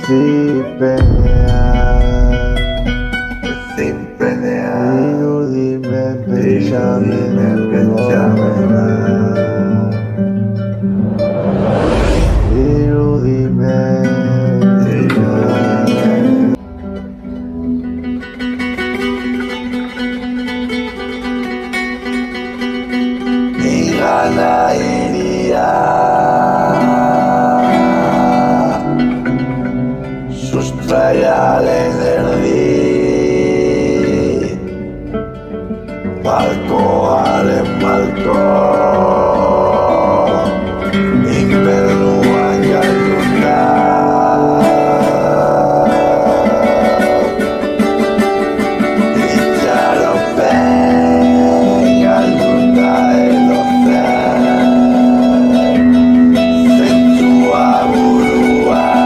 Ezipenean Irudimen pentsamena Irudimen Nigana iria Sustraiaren erdi Balkoaren balko Infernuan galduta Itxaropen galduta edozen Zentzua buruan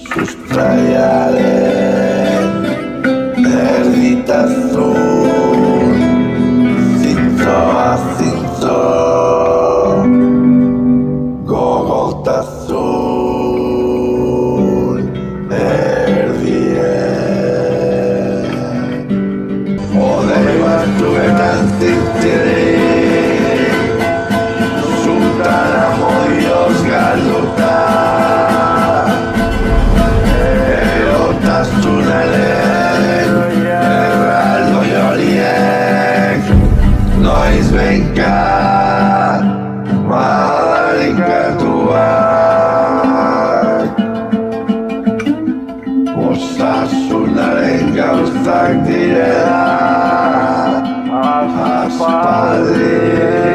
Sustraiaren erditasun Zintzoa zintzo Gogotasun erdien Odei batzuetan zintzirik Zutara modioz galduta Erotasunaren erraldoi horiek Noiz behinka madalikatuak Osasunaren gauzak direla Aspaldi